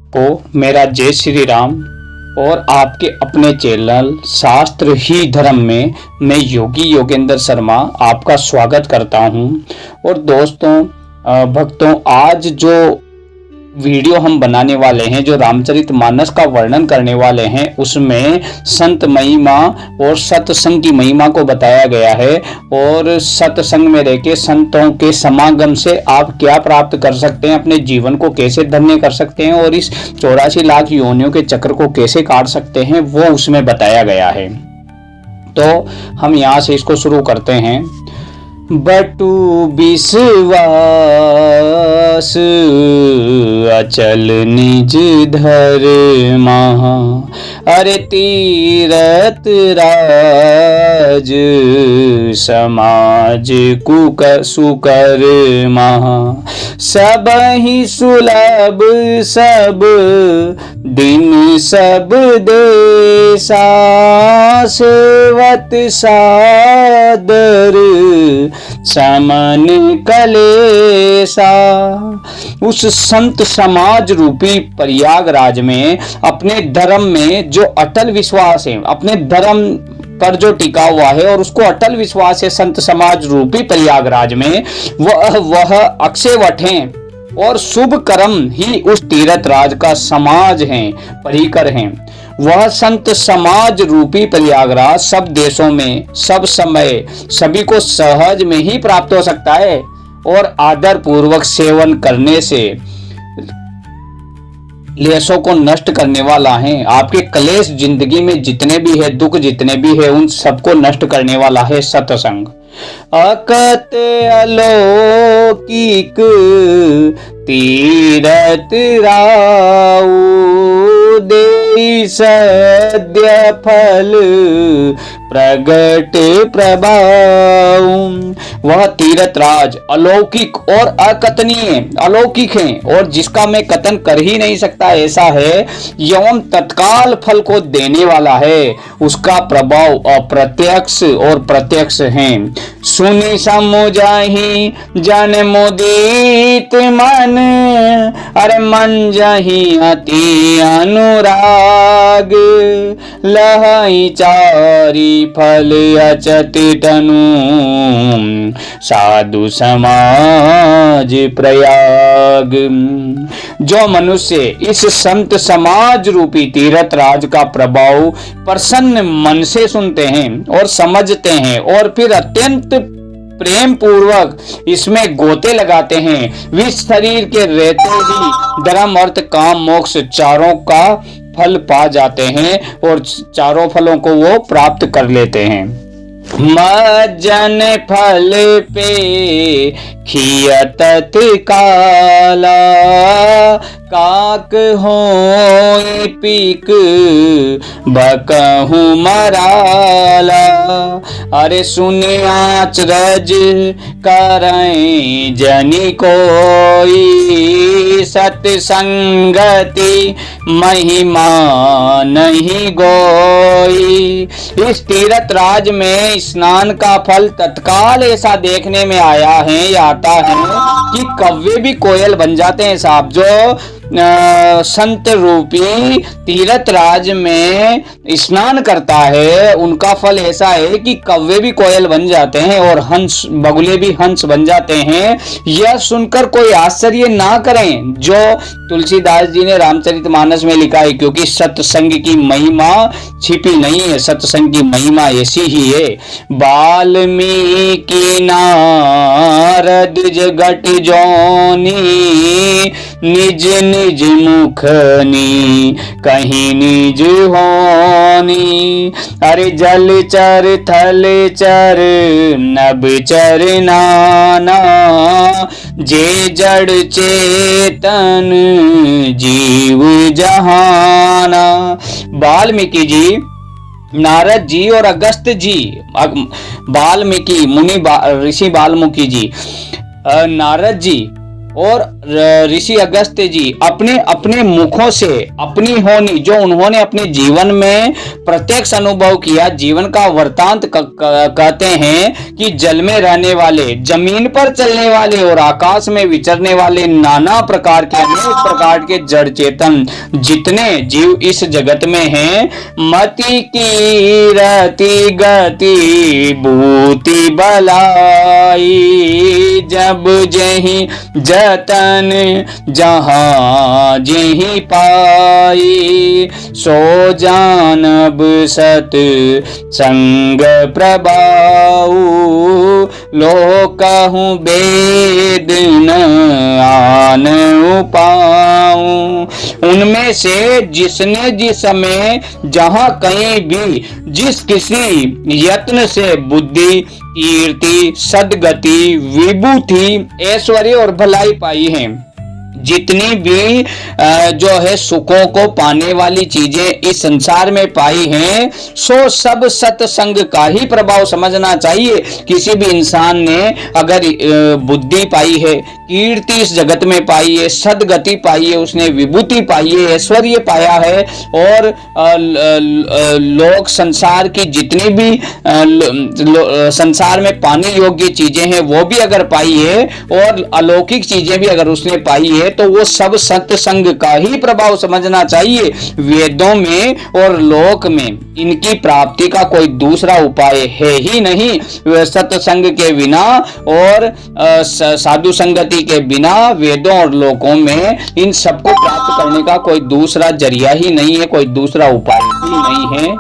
को मेरा जय श्री राम। और आपके अपने चैनल शास्त्र ही धर्म में मैं योगी योगेंद्र शर्मा आपका स्वागत करता हूं। और दोस्तों भक्तों, आज जो वीडियो हम बनाने वाले हैं, जो रामचरितमानस का वर्णन करने वाले हैं, उसमें संत महिमा और सत्संग की महिमा को बताया गया है। और सत्संग में रहकर संतों के समागम से आप क्या प्राप्त कर सकते हैं, अपने जीवन को कैसे धन्य कर सकते हैं और इस 84 लाख योनियों के चक्र को कैसे काट सकते हैं, वो उसमें बताया गया है। तो हम यहाँ से इसको शुरू करते हैं। बटु विश्वास अचल निज धर्मा, अरे तीरथ राज समाज सुकर्मा, सब ही सुलभ सब दिन सब देसा, सेवत सादर समन कलेसा। उस संत समाज रूपी प्रयागराज में अपने धर्म में जो अटल विश्वास है, अपने धर्म पर जो टिका हुआ है और उसको अटल विश्वास है संत समाज रूपी प्रयागराज में, वह अक्षयवट हैं और शुभ कर्म ही उस तीरथ राज का समाज है, परिकर हैं। वह संत समाज रूपी प्रयागराज सब देशों में सब समय सभी को सहज में ही प्राप्त हो सकता है और आदर पूर्वक सेवन करने से क्लेशों को नष्ट करने वाला है। आपके क्लेश जिंदगी में जितने भी है, दुख जितने भी है, उन सबको नष्ट करने वाला है सत्संग। अकत अलौकिक तीरथ राउ, देहि सद्य फल प्रगट प्रभाव। वह तीरथ राज अलौकिक और अकथनीय, अलौकिक है और जिसका मैं कथन कर ही नहीं सकता ऐसा है, एवं तत्काल फल को देने वाला है। उसका प्रभाव अप्रत्यक्ष और प्रत्यक्ष है। सुनि समुझहि जन मुदित मन, अरे मन जहि अति अनुराग, लहई चारि फल अचत तनु, साधु समाज प्रयाग। जो मनुष्य इस संत समाज रूपी तीरथ राज का प्रभाव प्रसन्न मन से सुनते हैं और समझते हैं और फिर अत्यंत प्रेम पूर्वक इसमें गोते लगाते हैं, वे शरीर के रहते ही धर्म अर्थ काम मोक्ष चारों का फल पा जाते हैं और चारों फलों को वो प्राप्त कर लेते हैं। मज्जन फल पे खियत काला, काक होई पीक बकहु मराला, अरे सुनि आचरज करई जनि कोई, सत्संगति महिमा नहीं गोई। इस तीरथ राज में स्नान का फल तत्काल ऐसा देखने में आया है या आता है कि कव्वे भी कोयल बन जाते हैं साहब। जो संत रूपी तीरथ राज में स्नान करता है, उनका फल ऐसा है कि कव्वे भी कोयल बन जाते हैं और हंस बगुले भी हंस बन जाते हैं। यह सुनकर कोई आश्चर्य ना करें जो तुलसीदास जी ने रामचरितमानस में लिखा है, क्योंकि सत्संग की महिमा छिपी नहीं है, सत्संग की महिमा ऐसी ही है। वाल्मीकि नारद जगत जोनी, निज निज मुखनी कहीं निज होनी, अरे जल चर थल चर नभ चर नाना, जे जड़ चेतन जीव जहाना। वाल्मीकि जी, नारद जी और अगस्त जी, वाल्मीकि मुनि ऋषि वाल्मीकि जी, नारद जी और ऋषि अगस्त्य जी अपने अपने मुखों से अपनी होनी जो उन्होंने अपने जीवन में प्रत्यक्ष अनुभव किया, जीवन का वृतांत कहते हैं कि जल में रहने वाले, जमीन पर चलने वाले और आकाश में विचरने वाले नाना प्रकार के, अनेक प्रकार के जड़ चेतन जितने जीव इस जगत में हैं, मति की रति गति भूति बलाई, जब जहीं जतन जहां जहीं पाई, सो जानब सत संग प्रभाऊ, लोकहूँ वेद न आन पाऊं। उनमें से जिसने जिस समय जहां कहीं भी जिस किसी यत्न से बुद्धि, कीर्ति, सद्गति, विभूति, ऐश्वर्य और भलाई पाई है, जितनी भी जो है सुखों को पाने वाली चीजें इस संसार में पाई हैं, सो सब सत्संग का ही प्रभाव समझना चाहिए। किसी भी इंसान ने अगर बुद्धि पाई है, कीर्ति इस जगत में पाई है, सद्गति पाई है, उसने विभूति पाई है, ऐश्वर्य पाया है, और लोक संसार की जितनी भी संसार में पाने योग्य चीजें हैं वो भी अगर पाई है, और अलौकिक चीजें भी अगर उसने पाई है, तो वो सब सत्संग का ही प्रभाव समझना चाहिए। वेदों में और लोक में इनकी प्राप्ति का कोई दूसरा उपाय है ही नहीं। सत्संग के बिना और साधु संगति के बिना वेदों और लोकों में इन सबको प्राप्त करने का कोई दूसरा जरिया ही नहीं है, कोई दूसरा उपाय ही नहीं है।